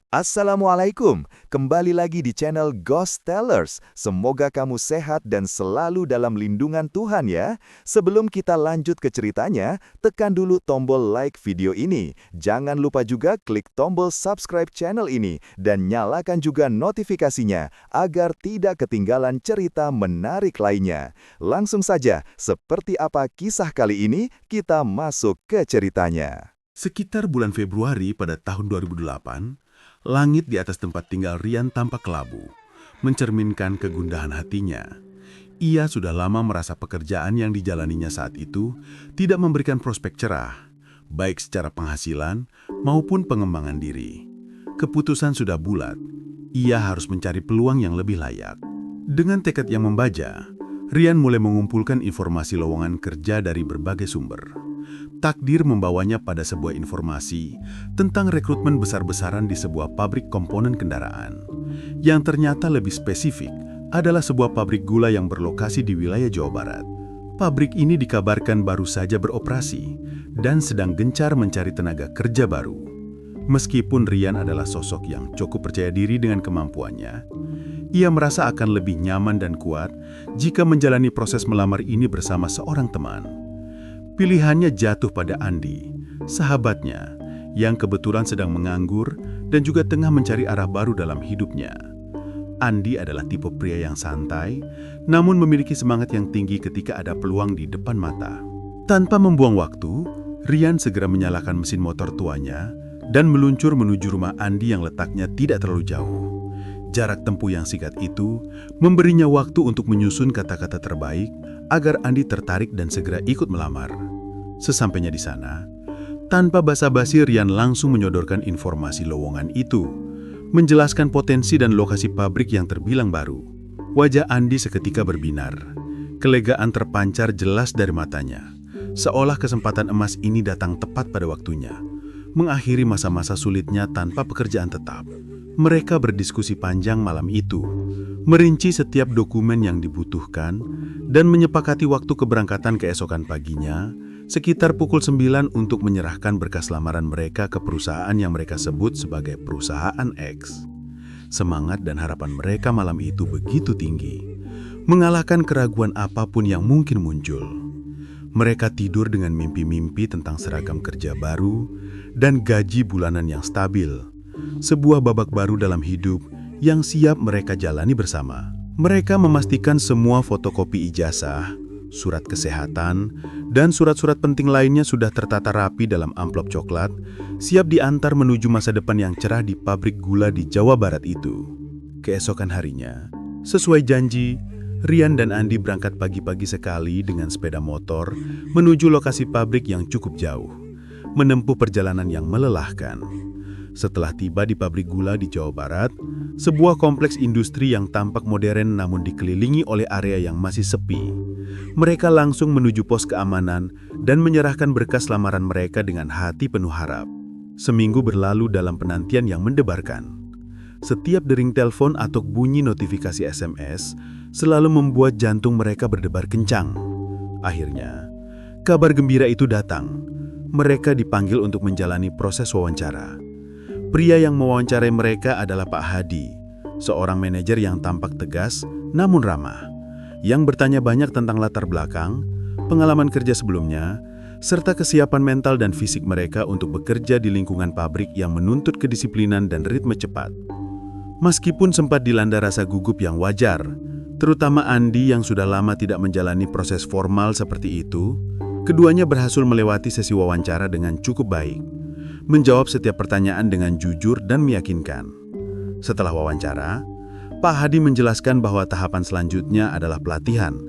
Assalamualaikum, kembali lagi di channel Ghost Tellers. Semoga kamu sehat dan selalu dalam lindungan Tuhan ya. Sebelum kita lanjut ke ceritanya, tekan dulu tombol like video ini. Jangan lupa juga klik tombol subscribe channel ini dan nyalakan juga notifikasinya agar tidak ketinggalan cerita menarik lainnya. Langsung saja, seperti apa kisah kali ini, kita masuk ke ceritanya. Sekitar bulan Februari pada tahun 2008, langit di atas tempat tinggal Rian tampak kelabu, mencerminkan kegundahan hatinya. Ia sudah lama merasa pekerjaan yang dijalaninya saat itu tidak memberikan prospek cerah, baik secara penghasilan maupun pengembangan diri. Keputusan sudah bulat, ia harus mencari peluang yang lebih layak. Dengan tekad yang membaja, Rian mulai mengumpulkan informasi lowongan kerja dari berbagai sumber. Takdir membawanya pada sebuah informasi tentang rekrutmen besar-besaran di sebuah pabrik komponen kendaraan. Yang ternyata lebih spesifik adalah sebuah pabrik gula yang berlokasi di wilayah Jawa Barat. Pabrik ini dikabarkan baru saja beroperasi dan sedang gencar mencari tenaga kerja baru. Meskipun Rian adalah sosok yang cukup percaya diri dengan kemampuannya, ia merasa akan lebih nyaman dan kuat jika menjalani proses melamar ini bersama seorang teman. Pilihannya jatuh pada Andi, sahabatnya, yang kebetulan sedang menganggur dan juga tengah mencari arah baru dalam hidupnya. Andi adalah tipe pria yang santai, namun memiliki semangat yang tinggi ketika ada peluang di depan mata. Tanpa membuang waktu, Rian segera menyalakan mesin motor tuanya dan meluncur menuju rumah Andi yang letaknya tidak terlalu jauh. Jarak tempuh yang singkat itu memberinya waktu untuk menyusun kata-kata terbaik agar Andi tertarik dan segera ikut melamar. Sesampainya di sana, tanpa basa-basi Rian langsung menyodorkan informasi lowongan itu, menjelaskan potensi dan lokasi pabrik yang terbilang baru. Wajah Andi seketika berbinar. Kelegaan terpancar jelas dari matanya, seolah kesempatan emas ini datang tepat pada waktunya, mengakhiri masa-masa sulitnya tanpa pekerjaan tetap. Mereka berdiskusi panjang malam itu, merinci setiap dokumen yang dibutuhkan, dan menyepakati waktu keberangkatan keesokan paginya, sekitar pukul 9 untuk menyerahkan berkas lamaran mereka ke perusahaan yang mereka sebut sebagai perusahaan X. Semangat dan harapan mereka malam itu begitu tinggi, mengalahkan keraguan apapun yang mungkin muncul. Mereka tidur dengan mimpi-mimpi tentang seragam kerja baru dan gaji bulanan yang stabil. Sebuah babak baru dalam hidup yang siap mereka jalani bersama. Mereka memastikan semua fotokopi ijazah, surat kesehatan, dan surat-surat penting lainnya sudah tertata rapi dalam amplop coklat, siap diantar menuju masa depan yang cerah di pabrik gula di Jawa Barat itu. Keesokan harinya, sesuai janji, Rian dan Andi berangkat pagi-pagi sekali dengan sepeda motor menuju lokasi pabrik yang cukup jauh, menempuh perjalanan yang melelahkan. Setelah tiba di pabrik gula di Jawa Barat, sebuah kompleks industri yang tampak modern namun dikelilingi oleh area yang masih sepi, mereka langsung menuju pos keamanan dan menyerahkan berkas lamaran mereka dengan hati penuh harap. Seminggu berlalu dalam penantian yang mendebarkan. Setiap dering telepon atau bunyi notifikasi SMS selalu membuat jantung mereka berdebar kencang. Akhirnya, kabar gembira itu datang. Mereka dipanggil untuk menjalani proses wawancara. Pria yang mewawancarai mereka adalah Pak Hadi, seorang manajer yang tampak tegas namun ramah, yang bertanya banyak tentang latar belakang, pengalaman kerja sebelumnya, serta kesiapan mental dan fisik mereka untuk bekerja di lingkungan pabrik yang menuntut kedisiplinan dan ritme cepat. Meskipun sempat dilanda rasa gugup yang wajar, terutama Andi yang sudah lama tidak menjalani proses formal seperti itu, keduanya berhasil melewati sesi wawancara dengan cukup baik, menjawab setiap pertanyaan dengan jujur dan meyakinkan. Setelah wawancara, Pak Hadi menjelaskan bahwa tahapan selanjutnya adalah pelatihan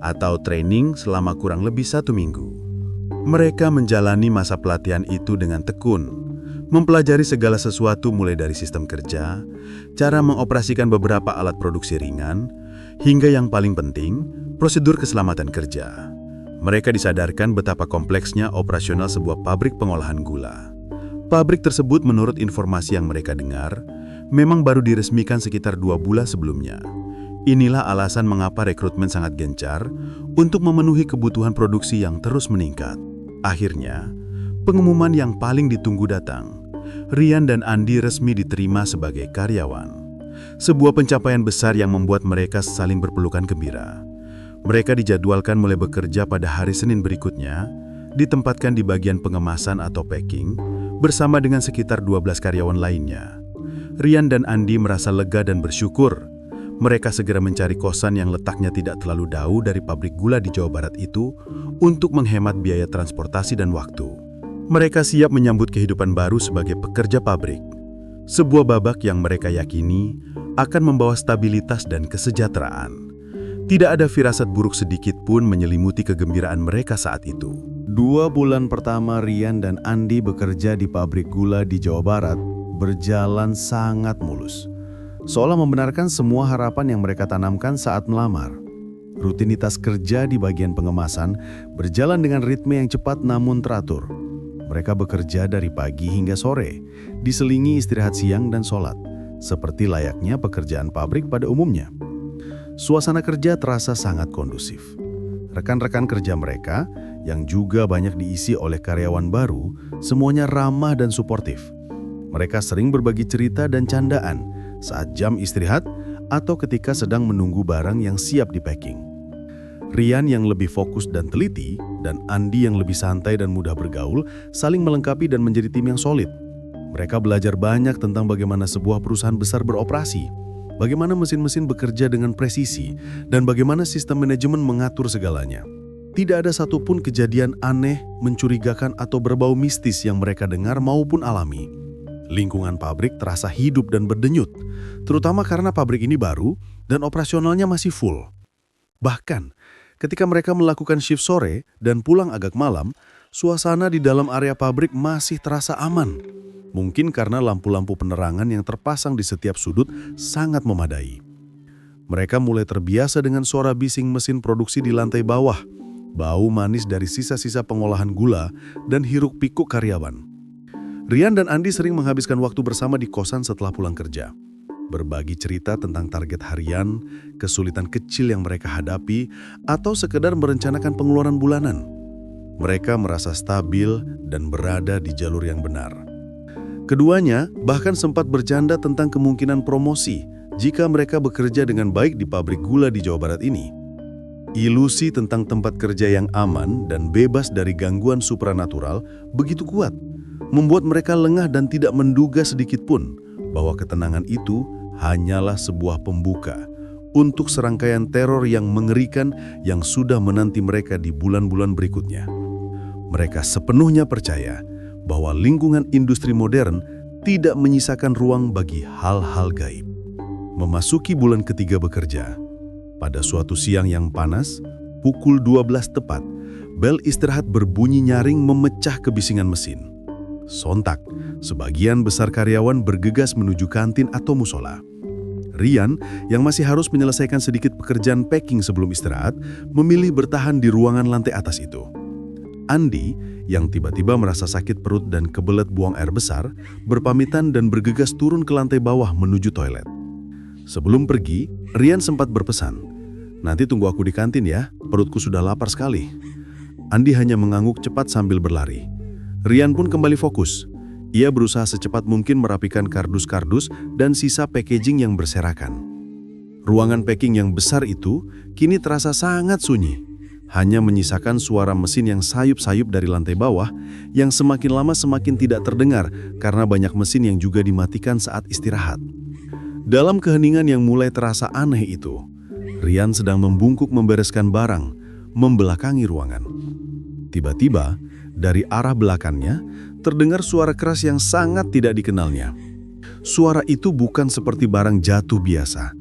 atau training selama kurang lebih 1 minggu. Mereka menjalani masa pelatihan itu dengan tekun, mempelajari segala sesuatu mulai dari sistem kerja, cara mengoperasikan beberapa alat produksi ringan, hingga yang paling penting, prosedur keselamatan kerja. Mereka disadarkan betapa kompleksnya operasional sebuah pabrik pengolahan gula. Pabrik tersebut menurut informasi yang mereka dengar, memang baru diresmikan sekitar 2 bulan sebelumnya. Inilah alasan mengapa rekrutmen sangat gencar untuk memenuhi kebutuhan produksi yang terus meningkat. Akhirnya, pengumuman yang paling ditunggu datang. Rian dan Andi resmi diterima sebagai karyawan. Sebuah pencapaian besar yang membuat mereka saling berpelukan gembira. Mereka dijadwalkan mulai bekerja pada hari Senin berikutnya, ditempatkan di bagian pengemasan atau packing, bersama dengan sekitar 12 karyawan lainnya. Rian dan Andi merasa lega dan bersyukur. Mereka segera mencari kosan yang letaknya tidak terlalu jauh dari pabrik gula di Jawa Barat itu untuk menghemat biaya transportasi dan waktu. Mereka siap menyambut kehidupan baru sebagai pekerja pabrik. Sebuah babak yang mereka yakini akan membawa stabilitas dan kesejahteraan. Tidak ada firasat buruk sedikit pun menyelimuti kegembiraan mereka saat itu. 2 bulan pertama Rian dan Andi bekerja di pabrik gula di Jawa Barat berjalan sangat mulus. Seolah membenarkan semua harapan yang mereka tanamkan saat melamar. Rutinitas kerja di bagian pengemasan berjalan dengan ritme yang cepat namun teratur. Mereka bekerja dari pagi hingga sore, diselingi istirahat siang dan sholat, seperti layaknya pekerjaan pabrik pada umumnya. Suasana kerja terasa sangat kondusif. Rekan-rekan kerja mereka, yang juga banyak diisi oleh karyawan baru, semuanya ramah dan suportif. Mereka sering berbagi cerita dan candaan saat jam istirahat atau ketika sedang menunggu barang yang siap di-packing. Rian yang lebih fokus dan teliti, dan Andi yang lebih santai dan mudah bergaul, saling melengkapi dan menjadi tim yang solid. Mereka belajar banyak tentang bagaimana sebuah perusahaan besar beroperasi, bagaimana mesin-mesin bekerja dengan presisi, dan bagaimana sistem manajemen mengatur segalanya. Tidak ada satupun kejadian aneh, mencurigakan atau berbau mistis yang mereka dengar maupun alami. Lingkungan pabrik terasa hidup dan berdenyut, terutama karena pabrik ini baru dan operasionalnya masih full. Bahkan, ketika mereka melakukan shift sore dan pulang agak malam, suasana di dalam area pabrik masih terasa aman. Mungkin karena lampu-lampu penerangan yang terpasang di setiap sudut sangat memadai. Mereka mulai terbiasa dengan suara bising mesin produksi di lantai bawah, bau manis dari sisa-sisa pengolahan gula, dan hiruk-pikuk karyawan. Rian dan Andi sering menghabiskan waktu bersama di kosan setelah pulang kerja. Berbagi cerita tentang target harian, kesulitan kecil yang mereka hadapi, atau sekedar merencanakan pengeluaran bulanan. Mereka merasa stabil dan berada di jalur yang benar. Keduanya bahkan sempat bercanda tentang kemungkinan promosi jika mereka bekerja dengan baik di pabrik gula di Jawa Barat ini. Ilusi tentang tempat kerja yang aman dan bebas dari gangguan supranatural begitu kuat, membuat mereka lengah dan tidak menduga sedikit pun bahwa ketenangan itu hanyalah sebuah pembuka untuk serangkaian teror yang mengerikan yang sudah menanti mereka di bulan-bulan berikutnya. Mereka sepenuhnya percaya bahwa lingkungan industri modern tidak menyisakan ruang bagi hal-hal gaib. Memasuki bulan ketiga bekerja, pada suatu siang yang panas, pukul 12 tepat, bel istirahat berbunyi nyaring memecah kebisingan mesin. Sontak, sebagian besar karyawan bergegas menuju kantin atau musola. Rian, yang masih harus menyelesaikan sedikit pekerjaan packing sebelum istirahat, memilih bertahan di ruangan lantai atas itu. Andi, yang tiba-tiba merasa sakit perut dan kebelet buang air besar, berpamitan dan bergegas turun ke lantai bawah menuju toilet. Sebelum pergi, Rian sempat berpesan, "Nanti tunggu aku di kantin ya, perutku sudah lapar sekali." Andi hanya mengangguk cepat sambil berlari. Rian pun kembali fokus. Ia berusaha secepat mungkin merapikan kardus-kardus dan sisa packaging yang berserakan. Ruangan packing yang besar itu kini terasa sangat sunyi. Hanya menyisakan suara mesin yang sayup-sayup dari lantai bawah yang semakin lama semakin tidak terdengar karena banyak mesin yang juga dimatikan saat istirahat. Dalam keheningan yang mulai terasa aneh itu, Rian sedang membungkuk membereskan barang, membelakangi ruangan. Tiba-tiba, dari arah belakangnya, terdengar suara keras yang sangat tidak dikenalnya. Suara itu bukan seperti barang jatuh biasa.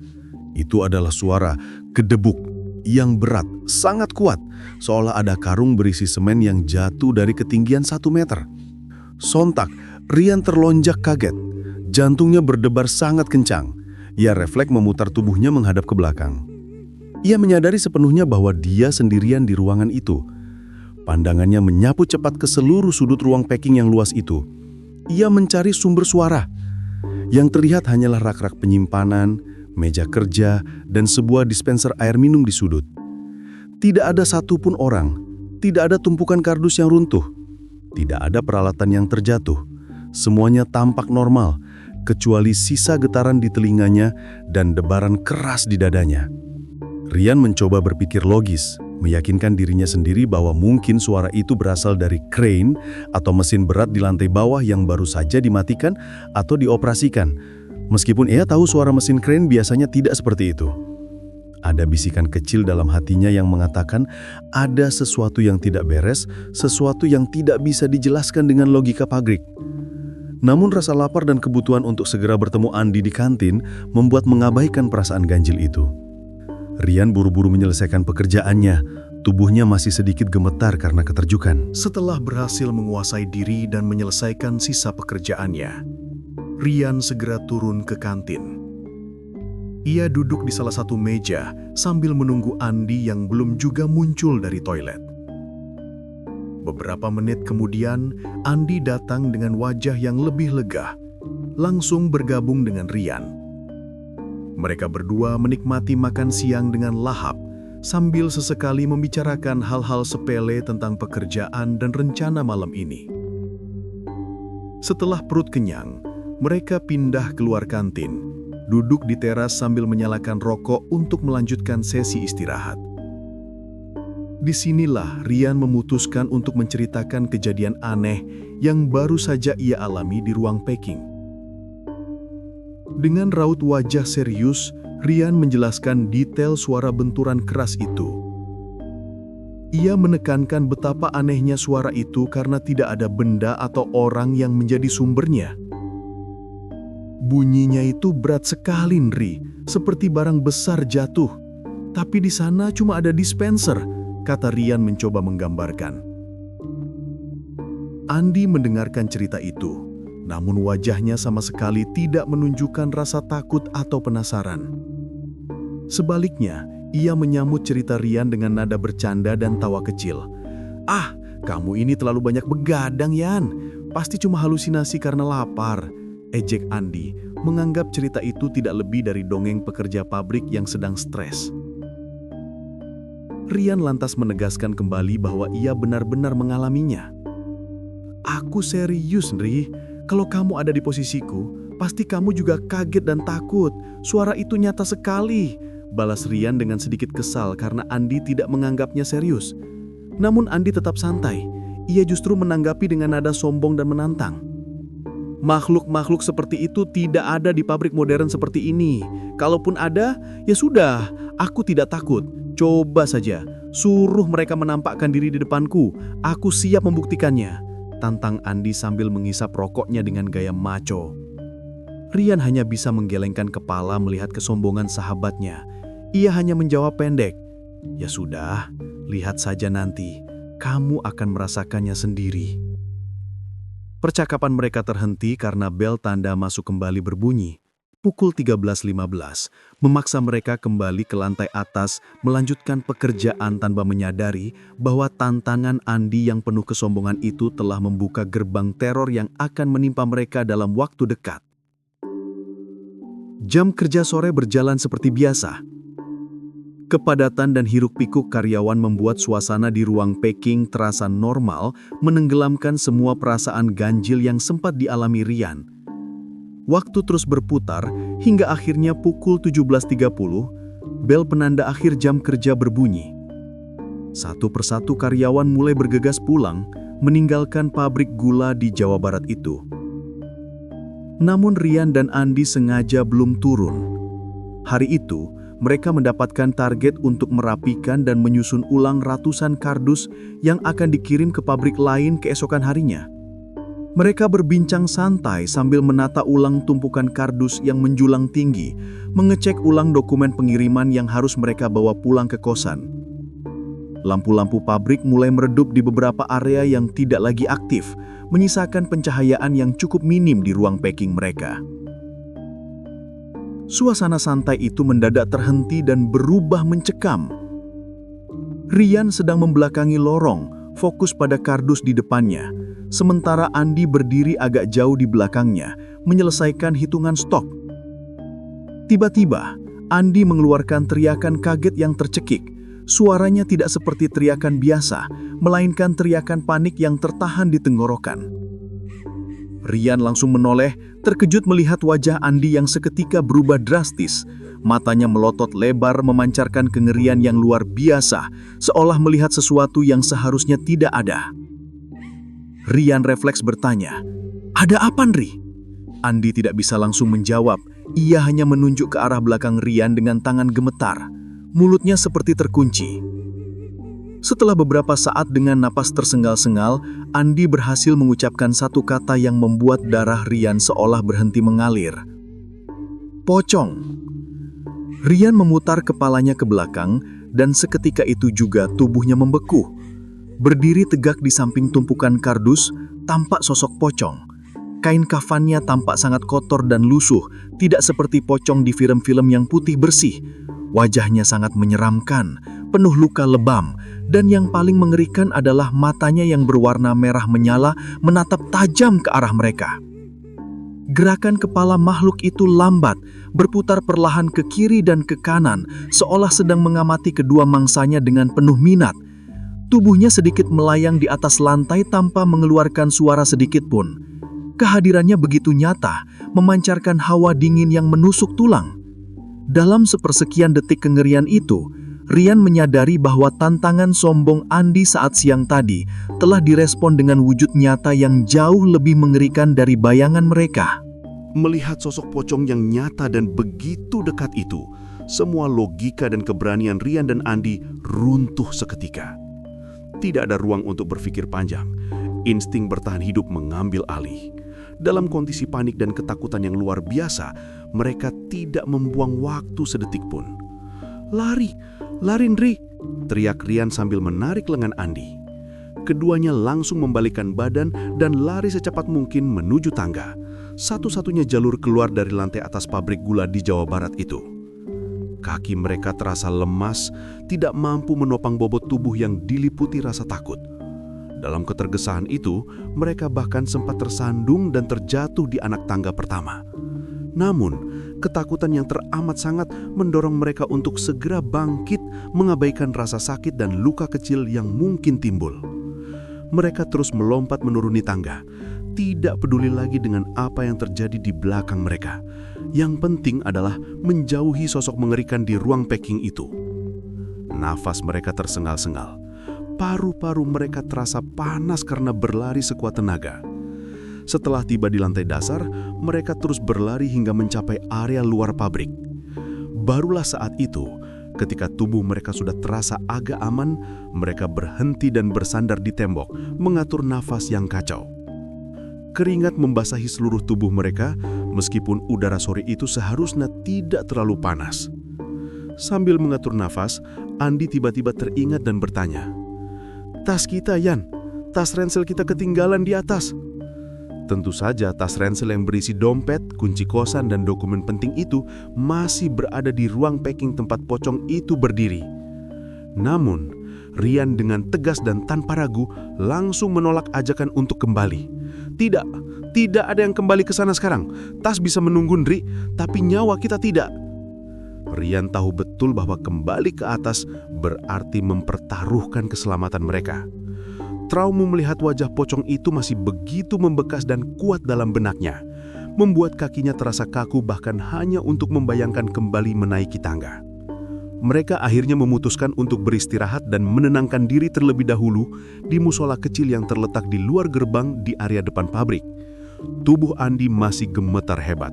Itu adalah suara gedebuk yang berat, sangat kuat, seolah ada karung berisi semen yang jatuh dari ketinggian 1 meter. Sontak, Rian terlonjak kaget. Jantungnya berdebar sangat kencang. Ia refleks memutar tubuhnya menghadap ke belakang. Ia menyadari sepenuhnya bahwa dia sendirian di ruangan itu. Pandangannya menyapu cepat ke seluruh sudut ruang packing yang luas itu. Ia mencari sumber suara. Yang terlihat hanyalah rak-rak penyimpanan, meja kerja, dan sebuah dispenser air minum di sudut. Tidak ada satupun orang, tidak ada tumpukan kardus yang runtuh, tidak ada peralatan yang terjatuh. Semuanya tampak normal, kecuali sisa getaran di telinganya dan debaran keras di dadanya. Rian mencoba berpikir logis, meyakinkan dirinya sendiri bahwa mungkin suara itu berasal dari crane atau mesin berat di lantai bawah yang baru saja dimatikan atau dioperasikan. Meskipun ia tahu suara mesin crane biasanya tidak seperti itu. Ada bisikan kecil dalam hatinya yang mengatakan ada sesuatu yang tidak beres, sesuatu yang tidak bisa dijelaskan dengan logika pabrik. Namun rasa lapar dan kebutuhan untuk segera bertemu Andi di kantin membuat mengabaikan perasaan ganjil itu. Rian buru-buru menyelesaikan pekerjaannya, tubuhnya masih sedikit gemetar karena keterjukan. Setelah berhasil menguasai diri dan menyelesaikan sisa pekerjaannya, Rian segera turun ke kantin. Ia duduk di salah satu meja sambil menunggu Andi yang belum juga muncul dari toilet. Beberapa menit kemudian, Andi datang dengan wajah yang lebih lega, langsung bergabung dengan Rian. Mereka berdua menikmati makan siang dengan lahap, sambil sesekali membicarakan hal-hal sepele tentang pekerjaan dan rencana malam ini. Setelah perut kenyang, mereka pindah keluar kantin, duduk di teras sambil menyalakan rokok untuk melanjutkan sesi istirahat. Disinilah Rian memutuskan untuk menceritakan kejadian aneh yang baru saja ia alami di ruang packing. Dengan raut wajah serius, Rian menjelaskan detail suara benturan keras itu. Ia menekankan betapa anehnya suara itu karena tidak ada benda atau orang yang menjadi sumbernya. Bunyinya itu berat sekali, Nri, seperti barang besar jatuh. Tapi di sana cuma ada dispenser, kata Rian mencoba menggambarkan. Andi mendengarkan cerita itu, namun wajahnya sama sekali tidak menunjukkan rasa takut atau penasaran. Sebaliknya, ia menyambut cerita Rian dengan nada bercanda dan tawa kecil. "Ah, kamu ini terlalu banyak begadang, Yan. Pasti cuma halusinasi karena lapar," ejek Andi, menganggap cerita itu tidak lebih dari dongeng pekerja pabrik yang sedang stres. Rian lantas menegaskan kembali bahwa ia benar-benar mengalaminya. "Aku serius, Nri. Kalau kamu ada di posisiku, pasti kamu juga kaget dan takut. Suara itu nyata sekali," balas Rian dengan sedikit kesal karena Andi tidak menganggapnya serius. Namun Andi tetap santai. Ia justru menanggapi dengan nada sombong dan menantang. "Makhluk-makhluk seperti itu tidak ada di pabrik modern seperti ini. Kalaupun ada, ya sudah, aku tidak takut. Coba saja, suruh mereka menampakkan diri di depanku. Aku siap membuktikannya," tantang Andi sambil menghisap rokoknya dengan gaya maco. Rian hanya bisa menggelengkan kepala melihat kesombongan sahabatnya. Ia hanya menjawab pendek, "Ya sudah, lihat saja nanti. Kamu akan merasakannya sendiri." Percakapan mereka terhenti karena bel tanda masuk kembali berbunyi. Pukul 13.15, memaksa mereka kembali ke lantai atas melanjutkan pekerjaan tanpa menyadari bahwa tantangan Andi yang penuh kesombongan itu telah membuka gerbang teror yang akan menimpa mereka dalam waktu dekat. Jam kerja sore berjalan seperti biasa. Kepadatan dan hiruk-pikuk karyawan membuat suasana di ruang packing terasa normal, menenggelamkan semua perasaan ganjil yang sempat dialami Rian. Waktu terus berputar hingga akhirnya pukul 17.30, bel penanda akhir jam kerja berbunyi. Satu persatu karyawan mulai bergegas pulang, meninggalkan pabrik gula di Jawa Barat itu. Namun Rian dan Andi sengaja belum turun. Hari itu, mereka mendapatkan target untuk merapikan dan menyusun ulang ratusan kardus yang akan dikirim ke pabrik lain keesokan harinya. Mereka berbincang santai sambil menata ulang tumpukan kardus yang menjulang tinggi, mengecek ulang dokumen pengiriman yang harus mereka bawa pulang ke kosan. Lampu-lampu pabrik mulai meredup di beberapa area yang tidak lagi aktif, menyisakan pencahayaan yang cukup minim di ruang packing mereka. Suasana santai itu mendadak terhenti dan berubah mencekam. Rian sedang membelakangi lorong, fokus pada kardus di depannya, sementara Andi berdiri agak jauh di belakangnya, menyelesaikan hitungan stok. Tiba-tiba, Andi mengeluarkan teriakan kaget yang tercekik. Suaranya tidak seperti teriakan biasa, melainkan teriakan panik yang tertahan di tenggorokan. Rian langsung menoleh, terkejut melihat wajah Andi yang seketika berubah drastis. Matanya melotot lebar memancarkan kengerian yang luar biasa, seolah melihat sesuatu yang seharusnya tidak ada. Rian refleks bertanya, "Ada apa, Nri?" Andi tidak bisa langsung menjawab. Ia hanya menunjuk ke arah belakang Rian dengan tangan gemetar. Mulutnya seperti terkunci. Setelah beberapa saat dengan napas tersengal-sengal, Andi berhasil mengucapkan satu kata yang membuat darah Rian seolah berhenti mengalir. "Pocong." Rian memutar kepalanya ke belakang dan seketika itu juga tubuhnya membeku. Berdiri tegak di samping tumpukan kardus, tampak sosok pocong. Kain kafannya tampak sangat kotor dan lusuh, tidak seperti pocong di film-film yang putih bersih. Wajahnya sangat menyeramkan, penuh luka lebam, dan yang paling mengerikan adalah matanya yang berwarna merah menyala menatap tajam ke arah mereka. Gerakan kepala makhluk itu lambat, berputar perlahan ke kiri dan ke kanan, seolah sedang mengamati kedua mangsanya dengan penuh minat. Tubuhnya sedikit melayang di atas lantai tanpa mengeluarkan suara sedikit pun. Kehadirannya begitu nyata, memancarkan hawa dingin yang menusuk tulang. Dalam sepersekian detik kengerian itu, Rian menyadari bahwa tantangan sombong Andi saat siang tadi telah direspon dengan wujud nyata yang jauh lebih mengerikan dari bayangan mereka. Melihat sosok pocong yang nyata dan begitu dekat itu, semua logika dan keberanian Rian dan Andi runtuh seketika. Tidak ada ruang untuk berpikir panjang. Insting bertahan hidup mengambil alih. Dalam kondisi panik dan ketakutan yang luar biasa, mereka tidak membuang waktu sedetik pun. "Lari, lari Nri!" teriak Rian sambil menarik lengan Andi. Keduanya langsung membalikkan badan dan lari secepat mungkin menuju tangga. Satu-satunya jalur keluar dari lantai atas pabrik gula di Jawa Barat itu. Kaki mereka terasa lemas, tidak mampu menopang bobot tubuh yang diliputi rasa takut. Dalam ketergesahan itu, mereka bahkan sempat tersandung dan terjatuh di anak tangga pertama. Namun, ketakutan yang teramat sangat mendorong mereka untuk segera bangkit, mengabaikan rasa sakit dan luka kecil yang mungkin timbul. Mereka terus melompat menuruni tangga, tidak peduli lagi dengan apa yang terjadi di belakang mereka. Yang penting adalah menjauhi sosok mengerikan di ruang packing itu. Nafas mereka tersengal-sengal. Paru-paru mereka terasa panas karena berlari sekuat tenaga. Setelah tiba di lantai dasar, mereka terus berlari hingga mencapai area luar pabrik. Barulah saat itu, ketika tubuh mereka sudah terasa agak aman, mereka berhenti dan bersandar di tembok, mengatur nafas yang kacau. Keringat membasahi seluruh tubuh mereka, meskipun udara sore itu seharusnya tidak terlalu panas. Sambil mengatur nafas, Andi tiba-tiba teringat dan bertanya, "Tas kita, Yan. Tas ransel kita ketinggalan di atas." Tentu saja tas ransel yang berisi dompet, kunci kosan, dan dokumen penting itu masih berada di ruang packing tempat pocong itu berdiri. Namun, Rian dengan tegas dan tanpa ragu langsung menolak ajakan untuk kembali. Tidak ada yang kembali ke sana sekarang. Tas bisa menunggu, Nri, tapi nyawa kita tidak." Rian tahu betul bahwa kembali ke atas berarti mempertaruhkan keselamatan mereka. Trauma melihat wajah pocong itu masih begitu membekas dan kuat dalam benaknya, membuat kakinya terasa kaku bahkan hanya untuk membayangkan kembali menaiki tangga. Mereka akhirnya memutuskan untuk beristirahat dan menenangkan diri terlebih dahulu di musola kecil yang terletak di luar gerbang di area depan pabrik. Tubuh Andi masih gemetar hebat.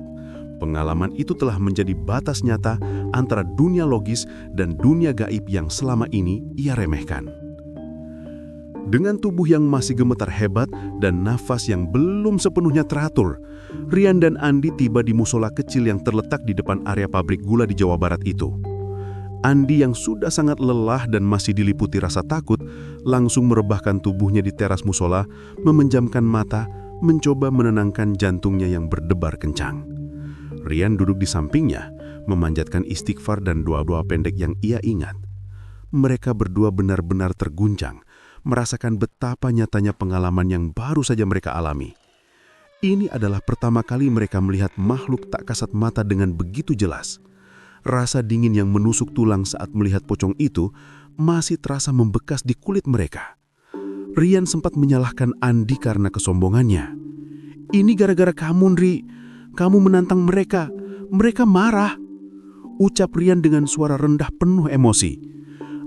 Pengalaman itu telah menjadi batas nyata antara dunia logis dan dunia gaib yang selama ini ia remehkan. Dengan tubuh yang masih gemetar hebat dan nafas yang belum sepenuhnya teratur, Rian dan Andi tiba di musola kecil yang terletak di depan area pabrik gula di Jawa Barat itu. Andi yang sudah sangat lelah dan masih diliputi rasa takut, langsung merebahkan tubuhnya di teras musola, memejamkan mata, mencoba menenangkan jantungnya yang berdebar kencang. Rian duduk di sampingnya, memanjatkan istighfar dan doa-doa pendek yang ia ingat. Mereka berdua benar-benar terguncang, merasakan betapa nyatanya pengalaman yang baru saja mereka alami. Ini adalah pertama kali mereka melihat makhluk tak kasat mata dengan begitu jelas. Rasa dingin yang menusuk tulang saat melihat pocong itu masih terasa membekas di kulit mereka. Rian sempat menyalahkan Andi karena kesombongannya. Ini gara-gara kamu, Nri. Kamu menantang mereka. Mereka marah. Ucap Rian dengan suara rendah penuh emosi.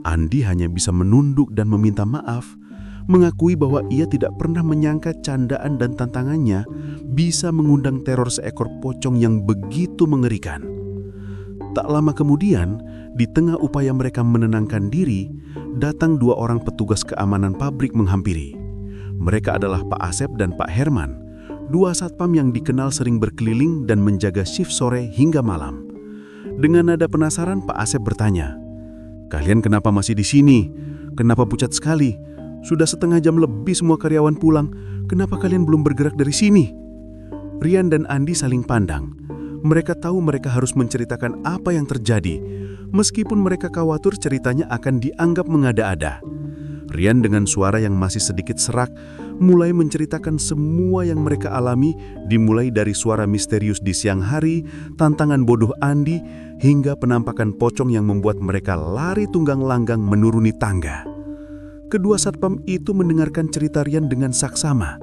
Andi hanya bisa menunduk dan meminta maaf, mengakui bahwa ia tidak pernah menyangka candaan dan tantangannya bisa mengundang teror seekor pocong yang begitu mengerikan. Tak lama kemudian, di tengah upaya mereka menenangkan diri, datang 2 orang petugas keamanan pabrik menghampiri. Mereka adalah Pak Asep dan Pak Herman, 2 satpam yang dikenal sering berkeliling dan menjaga shift sore hingga malam. Dengan nada penasaran, Pak Asep bertanya, "Kalian kenapa masih di sini? Kenapa pucat sekali? Sudah setengah jam lebih semua karyawan pulang. Kenapa kalian belum bergerak dari sini?" Rian dan Andi saling pandang. Mereka tahu mereka harus menceritakan apa yang terjadi, meskipun mereka khawatir ceritanya akan dianggap mengada-ada. Rian dengan suara yang masih sedikit serak, mulai menceritakan semua yang mereka alami, dimulai dari suara misterius di siang hari, tantangan bodoh Andi, hingga penampakan pocong yang membuat mereka lari tunggang langgang menuruni tangga. Kedua satpam itu mendengarkan cerita Rian dengan saksama.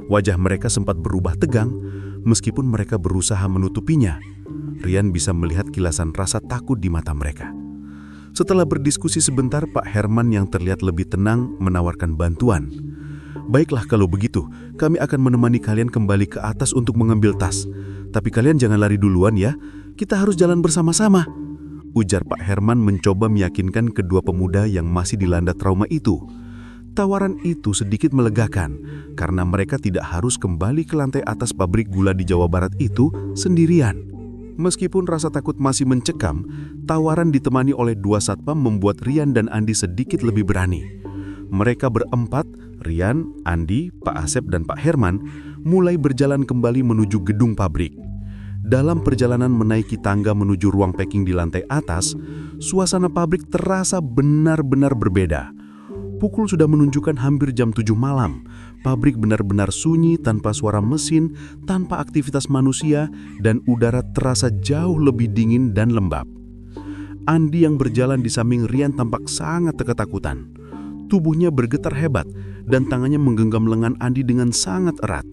Wajah mereka sempat berubah tegang, meskipun mereka berusaha menutupinya. Rian bisa melihat kilasan rasa takut di mata mereka. Setelah berdiskusi sebentar, Pak Herman yang terlihat lebih tenang menawarkan bantuan. "Baiklah kalau begitu, kami akan menemani kalian kembali ke atas untuk mengambil tas. Tapi kalian jangan lari duluan ya, kita harus jalan bersama-sama," ujar Pak Herman mencoba meyakinkan kedua pemuda yang masih dilanda trauma itu. Tawaran itu sedikit melegakan, karena mereka tidak harus kembali ke lantai atas pabrik gula di Jawa Barat itu sendirian. Meskipun rasa takut masih mencekam, tawaran ditemani oleh 2 satpam membuat Rian dan Andi sedikit lebih berani. Mereka berempat, Rian, Andi, Pak Asep, dan Pak Herman, mulai berjalan kembali menuju gedung pabrik. Dalam perjalanan menaiki tangga menuju ruang packing di lantai atas, suasana pabrik terasa benar-benar berbeda. Pukul sudah menunjukkan hampir jam 7 malam. Pabrik benar-benar sunyi, tanpa suara mesin, tanpa aktivitas manusia, dan udara terasa jauh lebih dingin dan lembab. Andi yang berjalan di samping Rian tampak sangat ketakutan. Tubuhnya bergetar hebat, dan tangannya menggenggam lengan Andi dengan sangat erat.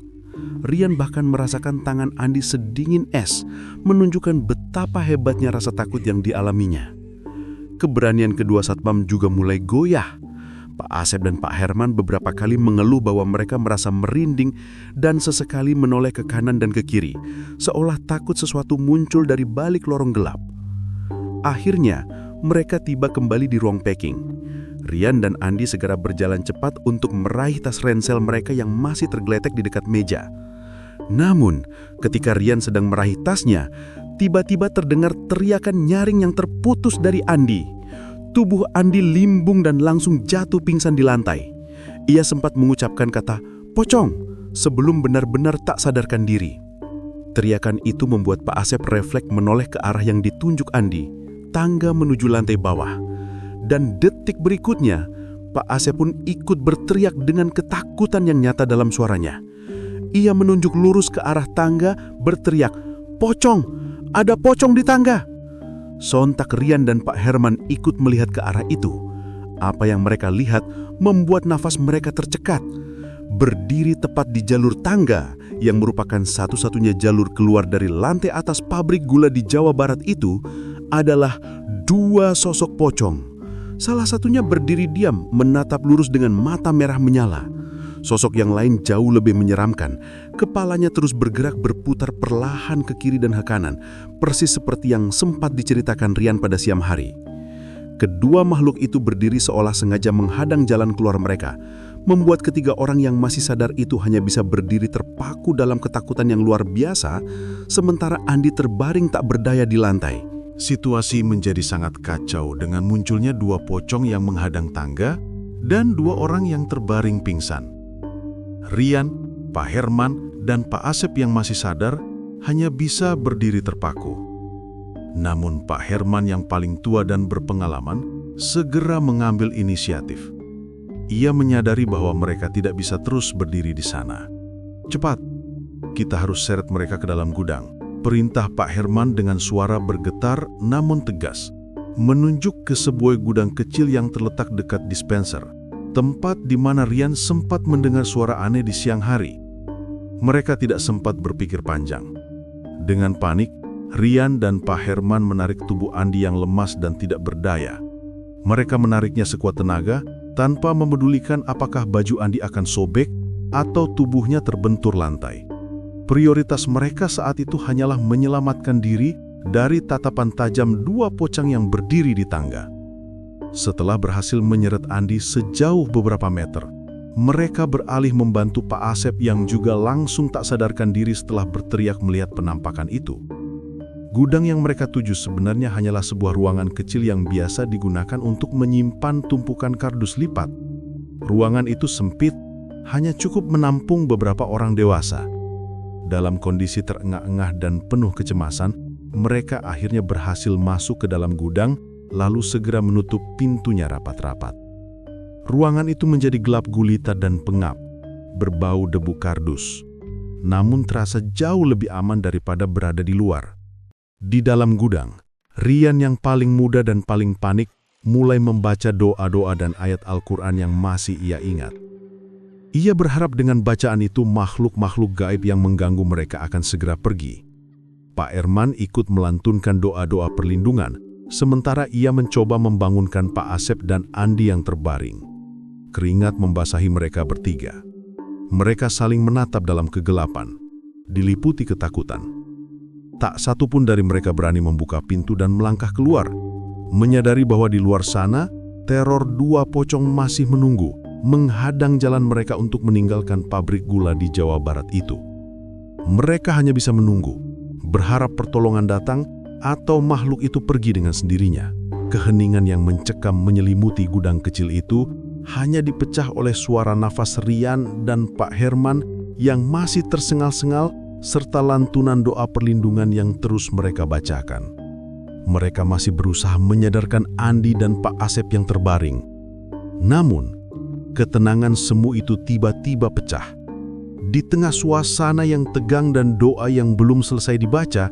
Rian bahkan merasakan tangan Andi sedingin es, menunjukkan betapa hebatnya rasa takut yang dialaminya. Keberanian kedua satpam juga mulai goyah. Pak Asep dan Pak Herman beberapa kali mengeluh bahwa mereka merasa merinding dan sesekali menoleh ke kanan dan ke kiri, seolah takut sesuatu muncul dari balik lorong gelap. Akhirnya, mereka tiba kembali di ruang packing. Rian dan Andi segera berjalan cepat untuk meraih tas ransel mereka yang masih tergeletak di dekat meja. Namun, ketika Rian sedang meraih tasnya, tiba-tiba terdengar teriakan nyaring yang terputus dari Andi. Tubuh Andi limbung dan langsung jatuh pingsan di lantai. Ia sempat mengucapkan kata "pocong" sebelum benar-benar tak sadarkan diri. Teriakan itu membuat Pak Asep refleks menoleh ke arah yang ditunjuk Andi, tangga menuju lantai bawah. Dan detik berikutnya, Pak Asep pun ikut berteriak dengan ketakutan yang nyata dalam suaranya. Ia menunjuk lurus ke arah tangga, berteriak, "Pocong! Ada pocong di tangga!" Sontak Rian dan Pak Herman ikut melihat ke arah itu. Apa yang mereka lihat membuat nafas mereka tercekat. Berdiri tepat di jalur tangga yang merupakan satu-satunya jalur keluar dari lantai atas pabrik gula di Jawa Barat itu adalah 2 sosok pocong. Salah satunya berdiri diam menatap lurus dengan mata merah menyala. Sosok yang lain jauh lebih menyeramkan. Kepalanya terus bergerak berputar perlahan ke kiri dan ke kanan, persis seperti yang sempat diceritakan Rian pada siang hari. Kedua makhluk itu berdiri seolah sengaja menghadang jalan keluar mereka, membuat ketiga orang yang masih sadar itu hanya bisa berdiri terpaku dalam ketakutan yang luar biasa, sementara Andi terbaring tak berdaya di lantai. Situasi menjadi sangat kacau dengan munculnya 2 pocong yang menghadang tangga dan 2 orang yang terbaring pingsan. Rian, Pak Herman, dan Pak Asep yang masih sadar hanya bisa berdiri terpaku. Namun Pak Herman yang paling tua dan berpengalaman segera mengambil inisiatif. Ia menyadari bahwa mereka tidak bisa terus berdiri di sana. "Cepat, kita harus seret mereka ke dalam gudang," perintah Pak Herman dengan suara bergetar namun tegas, menunjuk ke sebuah gudang kecil yang terletak dekat dispenser, tempat di mana Rian sempat mendengar suara aneh di siang hari. Mereka tidak sempat berpikir panjang. Dengan panik, Rian dan Pak Herman menarik tubuh Andi yang lemas dan tidak berdaya. Mereka menariknya sekuat tenaga tanpa memedulikan apakah baju Andi akan sobek atau tubuhnya terbentur lantai. Prioritas mereka saat itu hanyalah menyelamatkan diri dari tatapan tajam dua pocong yang berdiri di tangga. Setelah berhasil menyeret Andi sejauh beberapa meter, mereka beralih membantu Pak Asep yang juga langsung tak sadarkan diri setelah berteriak melihat penampakan itu. Gudang yang mereka tuju sebenarnya hanyalah sebuah ruangan kecil yang biasa digunakan untuk menyimpan tumpukan kardus lipat. Ruangan itu sempit, hanya cukup menampung beberapa orang dewasa. Dalam kondisi terengah-engah dan penuh kecemasan, mereka akhirnya berhasil masuk ke dalam gudang, lalu segera menutup pintunya rapat-rapat. Ruangan itu menjadi gelap gulita dan pengap, berbau debu kardus. Namun terasa jauh lebih aman daripada berada di luar. Di dalam gudang, Rian yang paling muda dan paling panik mulai membaca doa-doa dan ayat Al-Quran yang masih ia ingat. Ia berharap dengan bacaan itu makhluk-makhluk gaib yang mengganggu mereka akan segera pergi. Pak Herman ikut melantunkan doa-doa perlindungan, sementara ia mencoba membangunkan Pak Asep dan Andi yang terbaring. Keringat membasahi mereka bertiga. Mereka saling menatap dalam kegelapan, diliputi ketakutan. Tak satu pun dari mereka berani membuka pintu dan melangkah keluar, menyadari bahwa di luar sana, teror dua pocong masih menunggu, menghadang jalan mereka untuk meninggalkan pabrik gula di Jawa Barat itu. Mereka hanya bisa menunggu, berharap pertolongan datang atau makhluk itu pergi dengan sendirinya. Keheningan yang mencekam menyelimuti gudang kecil itu hanya dipecah oleh suara nafas Rian dan Pak Herman yang masih tersengal-sengal serta lantunan doa perlindungan yang terus mereka bacakan. Mereka masih berusaha menyadarkan Andi dan Pak Asep yang terbaring. Namun, ketenangan semu itu tiba-tiba pecah. Di tengah suasana yang tegang dan doa yang belum selesai dibaca,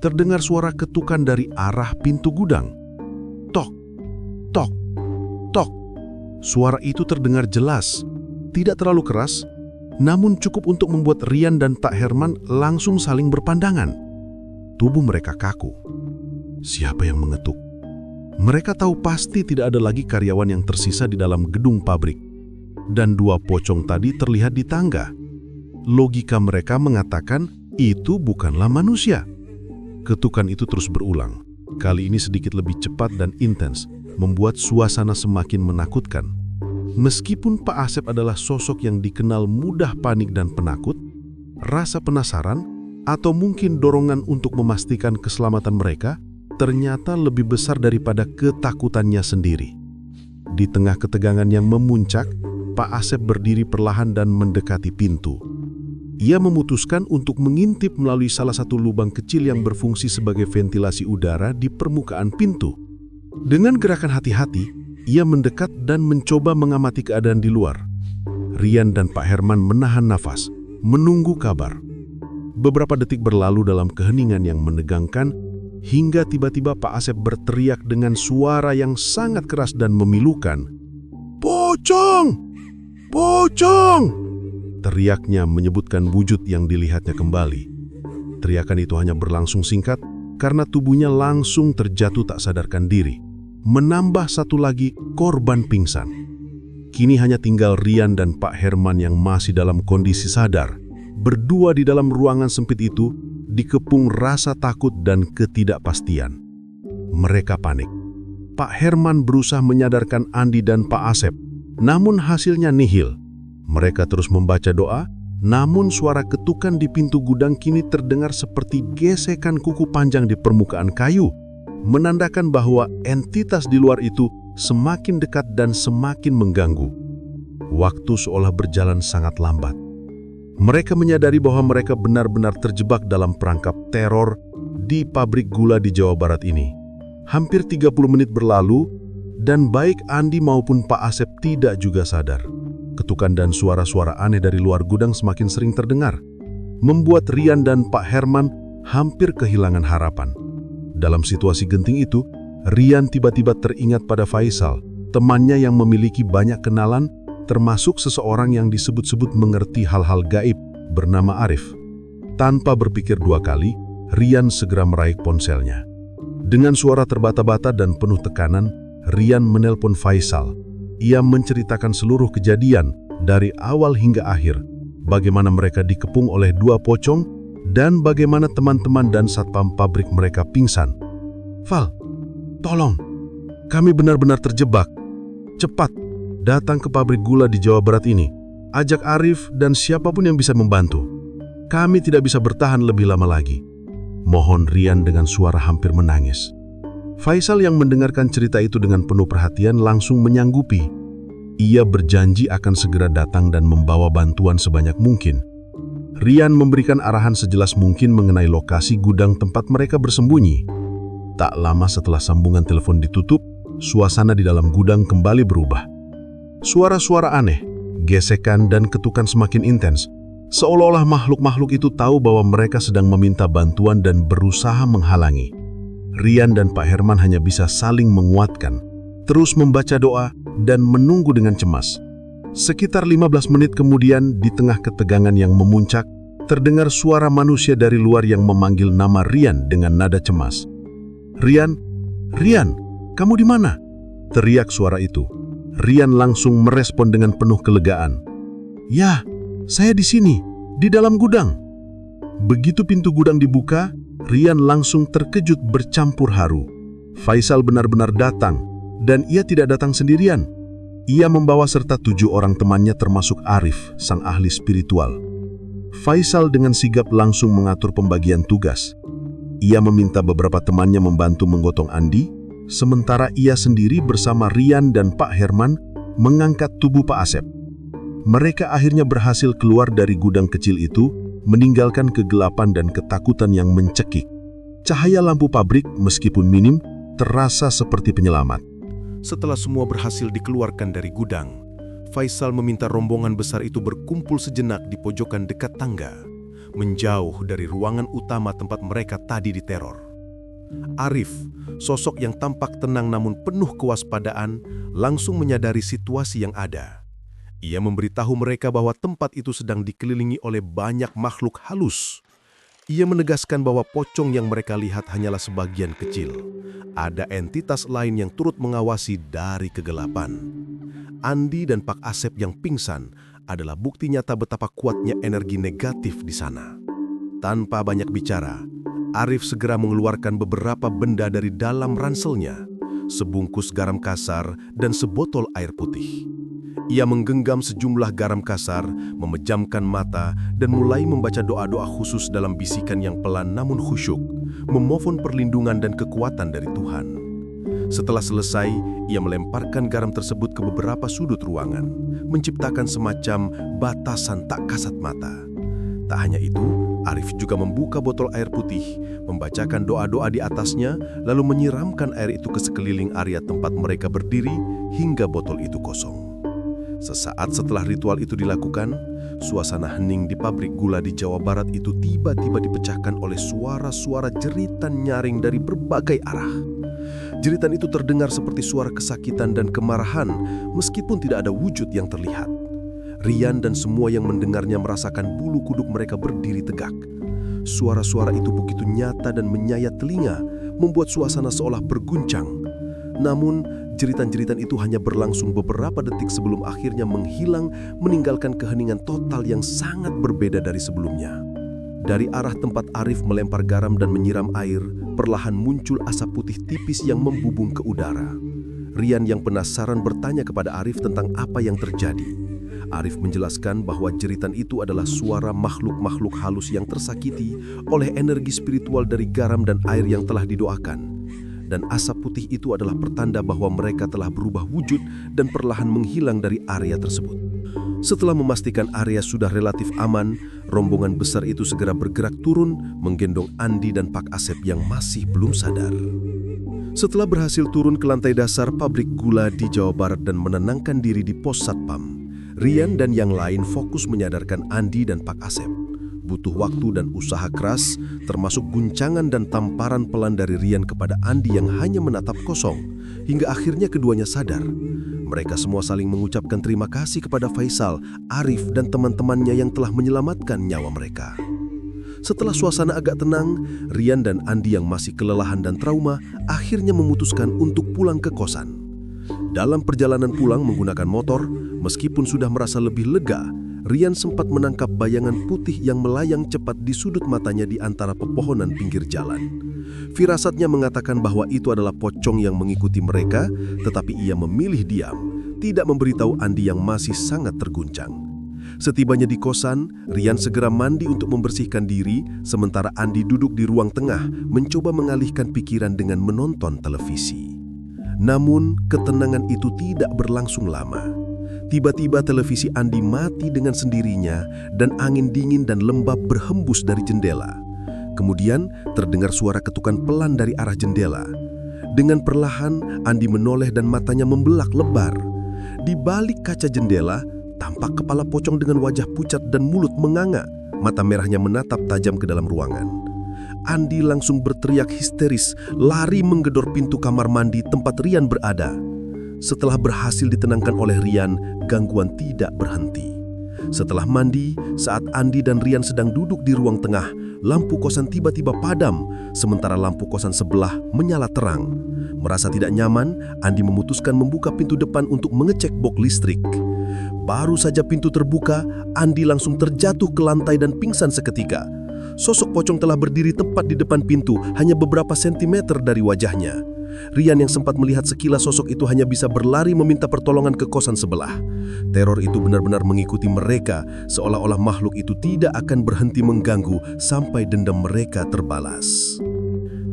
terdengar suara ketukan dari arah pintu gudang. Tok, tok, tok. Suara itu terdengar jelas, tidak terlalu keras, namun cukup untuk membuat Rian dan Pak Herman langsung saling berpandangan. Tubuh mereka kaku. Siapa yang mengetuk? Mereka tahu pasti tidak ada lagi karyawan yang tersisa di dalam gedung pabrik. Dan dua pocong tadi terlihat di tangga. Logika mereka mengatakan itu bukanlah manusia. Ketukan itu terus berulang. Kali ini sedikit lebih cepat dan intens, membuat suasana semakin menakutkan. Meskipun Pak Asep adalah sosok yang dikenal mudah panik dan penakut, rasa penasaran atau mungkin dorongan untuk memastikan keselamatan mereka ternyata lebih besar daripada ketakutannya sendiri. Di tengah ketegangan yang memuncak, Pak Asep berdiri perlahan dan mendekati pintu. Ia memutuskan untuk mengintip melalui salah satu lubang kecil yang berfungsi sebagai ventilasi udara di permukaan pintu. Dengan gerakan hati-hati, ia mendekat dan mencoba mengamati keadaan di luar. Rian dan Pak Herman menahan nafas, menunggu kabar. Beberapa detik berlalu dalam keheningan yang menegangkan, hingga tiba-tiba Pak Asep berteriak dengan suara yang sangat keras dan memilukan. "Pocong! Pocong!" Teriaknya menyebutkan wujud yang dilihatnya kembali. Teriakan itu hanya berlangsung singkat karena tubuhnya langsung terjatuh tak sadarkan diri. Menambah satu lagi korban pingsan. Kini hanya tinggal Rian dan Pak Herman yang masih dalam kondisi sadar. Berdua di dalam ruangan sempit itu dikepung rasa takut dan ketidakpastian. Mereka panik. Pak Herman berusaha menyadarkan Andi dan Pak Asep, namun hasilnya nihil. Mereka terus membaca doa, namun suara ketukan di pintu gudang kini terdengar seperti gesekan kuku panjang di permukaan kayu, menandakan bahwa entitas di luar itu semakin dekat dan semakin mengganggu. Waktu seolah berjalan sangat lambat. Mereka menyadari bahwa mereka benar-benar terjebak dalam perangkap teror di pabrik gula di Jawa Barat ini. Hampir 30 menit berlalu, dan baik Andi maupun Pak Asep tidak juga sadar. Ketukan dan suara-suara aneh dari luar gudang semakin sering terdengar, membuat Rian dan Pak Herman hampir kehilangan harapan. Dalam situasi genting itu, Rian tiba-tiba teringat pada Faisal, temannya yang memiliki banyak kenalan, termasuk seseorang yang disebut-sebut mengerti hal-hal gaib bernama Arif. Tanpa berpikir dua kali, Rian segera meraih ponselnya. Dengan suara terbata-bata dan penuh tekanan, Rian menelpon Faisal. Ia menceritakan seluruh kejadian dari awal hingga akhir, bagaimana mereka dikepung oleh dua pocong dan bagaimana teman-teman dan satpam pabrik mereka pingsan. "Fal, tolong, kami benar-benar terjebak. Cepat, datang ke pabrik gula di Jawa Barat ini. Ajak Arif dan siapapun yang bisa membantu. Kami tidak bisa bertahan lebih lama lagi." Mohon Rian dengan suara hampir menangis. Faisal yang mendengarkan cerita itu dengan penuh perhatian langsung menyanggupi. Ia berjanji akan segera datang dan membawa bantuan sebanyak mungkin. Rian memberikan arahan sejelas mungkin mengenai lokasi gudang tempat mereka bersembunyi. Tak lama setelah sambungan telepon ditutup, suasana di dalam gudang kembali berubah. Suara-suara aneh, gesekan dan ketukan semakin intens, seolah-olah makhluk-makhluk itu tahu bahwa mereka sedang meminta bantuan dan berusaha menghalangi. Rian dan Pak Herman hanya bisa saling menguatkan, terus membaca doa dan menunggu dengan cemas. Sekitar 15 menit kemudian, di tengah ketegangan yang memuncak, terdengar suara manusia dari luar yang memanggil nama Rian dengan nada cemas. "Rian, Rian, kamu di mana?" teriak suara itu. Rian langsung merespon dengan penuh kelegaan. "Ya, saya di sini, di dalam gudang." Begitu pintu gudang dibuka, Rian langsung terkejut bercampur haru. Faisal benar-benar datang, dan ia tidak datang sendirian. Ia membawa serta 7 orang temannya termasuk Arif, sang ahli spiritual. Faisal dengan sigap langsung mengatur pembagian tugas. Ia meminta beberapa temannya membantu menggotong Andi, sementara ia sendiri bersama Rian dan Pak Herman mengangkat tubuh Pak Asep. Mereka akhirnya berhasil keluar dari gudang kecil itu, meninggalkan kegelapan dan ketakutan yang mencekik. Cahaya lampu pabrik, meskipun minim, terasa seperti penyelamat. Setelah semua berhasil dikeluarkan dari gudang, Faisal meminta rombongan besar itu berkumpul sejenak di pojokan dekat tangga, menjauh dari ruangan utama tempat mereka tadi diteror. Arif, sosok yang tampak tenang namun penuh kewaspadaan, langsung menyadari situasi yang ada. Ia memberitahu mereka bahwa tempat itu sedang dikelilingi oleh banyak makhluk halus. Ia menegaskan bahwa pocong yang mereka lihat hanyalah sebagian kecil. Ada entitas lain yang turut mengawasi dari kegelapan. Andi dan Pak Asep yang pingsan adalah bukti nyata betapa kuatnya energi negatif di sana. Tanpa banyak bicara, Arif segera mengeluarkan beberapa benda dari dalam ranselnya, sebungkus garam kasar dan sebotol air putih. Ia menggenggam sejumlah garam kasar, memejamkan mata, dan mulai membaca doa-doa khusus dalam bisikan yang pelan namun khusyuk, memohon perlindungan dan kekuatan dari Tuhan. Setelah selesai, ia melemparkan garam tersebut ke beberapa sudut ruangan, menciptakan semacam batasan tak kasat mata. Tak hanya itu, Arif juga membuka botol air putih, membacakan doa-doa di atasnya, lalu menyiramkan air itu ke sekeliling area tempat mereka berdiri hingga botol itu kosong. Sesaat setelah ritual itu dilakukan, suasana hening di pabrik gula di Jawa Barat itu tiba-tiba dipecahkan oleh suara-suara jeritan nyaring dari berbagai arah. Jeritan itu terdengar seperti suara kesakitan dan kemarahan, meskipun tidak ada wujud yang terlihat. Rian dan semua yang mendengarnya merasakan bulu kuduk mereka berdiri tegak. Suara-suara itu begitu nyata dan menyayat telinga, membuat suasana seolah berguncang. Namun, jeritan-jeritan itu hanya berlangsung beberapa detik sebelum akhirnya menghilang, meninggalkan keheningan total yang sangat berbeda dari sebelumnya. Dari arah tempat Arif melempar garam dan menyiram air, perlahan muncul asap putih tipis yang membubung ke udara. Rian yang penasaran bertanya kepada Arif tentang apa yang terjadi. Arif menjelaskan bahwa jeritan itu adalah suara makhluk-makhluk halus yang tersakiti oleh energi spiritual dari garam dan air yang telah didoakan. Dan asap putih itu adalah pertanda bahwa mereka telah berubah wujud dan perlahan menghilang dari area tersebut. Setelah memastikan area sudah relatif aman, rombongan besar itu segera bergerak turun, menggendong Andi dan Pak Asep yang masih belum sadar. Setelah berhasil turun ke lantai dasar pabrik gula di Jawa Barat dan menenangkan diri di pos satpam, Rian dan yang lain fokus menyadarkan Andi dan Pak Asep. Butuh waktu dan usaha keras, termasuk guncangan dan tamparan pelan dari Rian kepada Andi yang hanya menatap kosong, hingga akhirnya keduanya sadar. Mereka semua saling mengucapkan terima kasih kepada Faisal, Arif, dan teman-temannya yang telah menyelamatkan nyawa mereka. Setelah suasana agak tenang, Rian dan Andi yang masih kelelahan dan trauma akhirnya memutuskan untuk pulang ke kosan. Dalam perjalanan pulang menggunakan motor, meskipun sudah merasa lebih lega, Rian sempat menangkap bayangan putih yang melayang cepat di sudut matanya di antara pepohonan pinggir jalan. Firasatnya mengatakan bahwa itu adalah pocong yang mengikuti mereka, tetapi ia memilih diam, tidak memberitahu Andi yang masih sangat terguncang. Setibanya di kosan, Rian segera mandi untuk membersihkan diri, sementara Andi duduk di ruang tengah, mencoba mengalihkan pikiran dengan menonton televisi. Namun, ketenangan itu tidak berlangsung lama. Tiba-tiba televisi Andi mati dengan sendirinya dan angin dingin dan lembab berhembus dari jendela. Kemudian, terdengar suara ketukan pelan dari arah jendela. Dengan perlahan, Andi menoleh dan matanya membelak lebar. Di balik kaca jendela, tampak kepala pocong dengan wajah pucat dan mulut menganga. Mata merahnya menatap tajam ke dalam ruangan. Andi langsung berteriak histeris, lari menggedor pintu kamar mandi tempat Rian berada. Setelah berhasil ditenangkan oleh Rian, gangguan tidak berhenti. Setelah mandi, saat Andi dan Rian sedang duduk di ruang tengah, lampu kosan tiba-tiba padam, sementara lampu kosan sebelah menyala terang. Merasa tidak nyaman, Andi memutuskan membuka pintu depan untuk mengecek box listrik. Baru saja pintu terbuka, Andi langsung terjatuh ke lantai dan pingsan seketika. Sosok pocong telah berdiri tepat di depan pintu, hanya beberapa sentimeter dari wajahnya. Rian yang sempat melihat sekilas sosok itu hanya bisa berlari meminta pertolongan ke kosan sebelah. Teror itu benar-benar mengikuti mereka, seolah-olah makhluk itu tidak akan berhenti mengganggu sampai dendam mereka terbalas.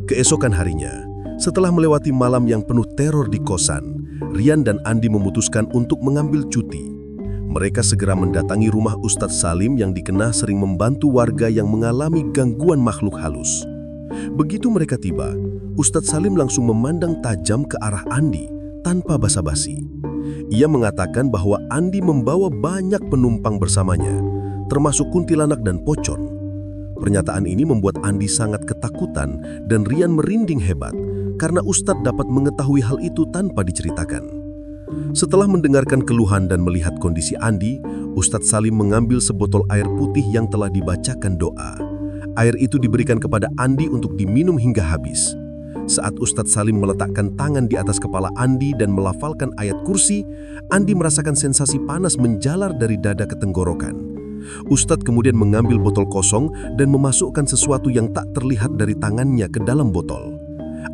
Keesokan harinya, setelah melewati malam yang penuh teror di kosan, Rian dan Andi memutuskan untuk mengambil cuti. Mereka segera mendatangi rumah Ustadz Salim yang dikenal sering membantu warga yang mengalami gangguan makhluk halus. Begitu mereka tiba, Ustadz Salim langsung memandang tajam ke arah Andi tanpa basa-basi. Ia mengatakan bahwa Andi membawa banyak penumpang bersamanya, termasuk kuntilanak dan pocong. Pernyataan ini membuat Andi sangat ketakutan dan Rian merinding hebat karena Ustadz dapat mengetahui hal itu tanpa diceritakan. Setelah mendengarkan keluhan dan melihat kondisi Andi, Ustadz Salim mengambil sebotol air putih yang telah dibacakan doa. Air itu diberikan kepada Andi untuk diminum hingga habis. Saat Ustadz Salim meletakkan tangan di atas kepala Andi dan melafalkan ayat kursi, Andi merasakan sensasi panas menjalar dari dada ke tenggorokan. Ustadz kemudian mengambil botol kosong dan memasukkan sesuatu yang tak terlihat dari tangannya ke dalam botol.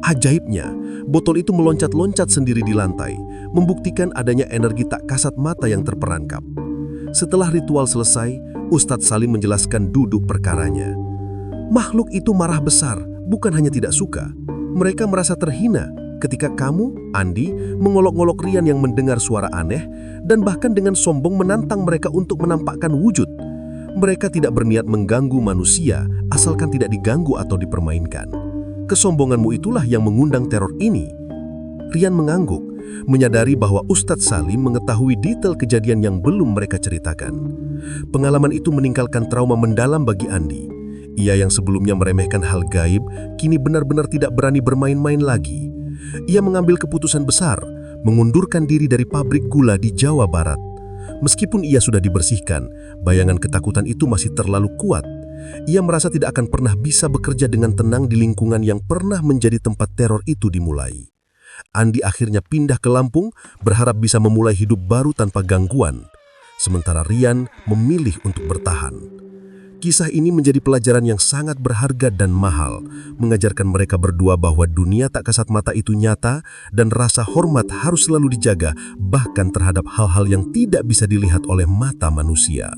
Ajaibnya, botol itu meloncat-loncat sendiri di lantai, membuktikan adanya energi tak kasat mata yang terperangkap. Setelah ritual selesai, Ustadz Salim menjelaskan duduk perkaranya. Makhluk itu marah besar, bukan hanya tidak suka. Mereka merasa terhina ketika kamu, Andi, mengolok-ngolok Rian yang mendengar suara aneh dan bahkan dengan sombong menantang mereka untuk menampakkan wujud. Mereka tidak berniat mengganggu manusia, asalkan tidak diganggu atau dipermainkan. Kesombonganmu itulah yang mengundang teror ini. Rian mengangguk, menyadari bahwa Ustadz Salim mengetahui detail kejadian yang belum mereka ceritakan. Pengalaman itu meninggalkan trauma mendalam bagi Andi. Ia yang sebelumnya meremehkan hal gaib, kini benar-benar tidak berani bermain-main lagi. Ia mengambil keputusan besar, mengundurkan diri dari pabrik gula di Jawa Barat. Meskipun ia sudah dibersihkan, bayangan ketakutan itu masih terlalu kuat. Ia merasa tidak akan pernah bisa bekerja dengan tenang di lingkungan yang pernah menjadi tempat teror itu dimulai. Andi akhirnya pindah ke Lampung, berharap bisa memulai hidup baru tanpa gangguan. Sementara Rian memilih untuk bertahan. Kisah ini menjadi pelajaran yang sangat berharga dan mahal, mengajarkan mereka berdua bahwa dunia tak kasat mata itu nyata dan rasa hormat harus selalu dijaga, bahkan terhadap hal-hal yang tidak bisa dilihat oleh mata manusia.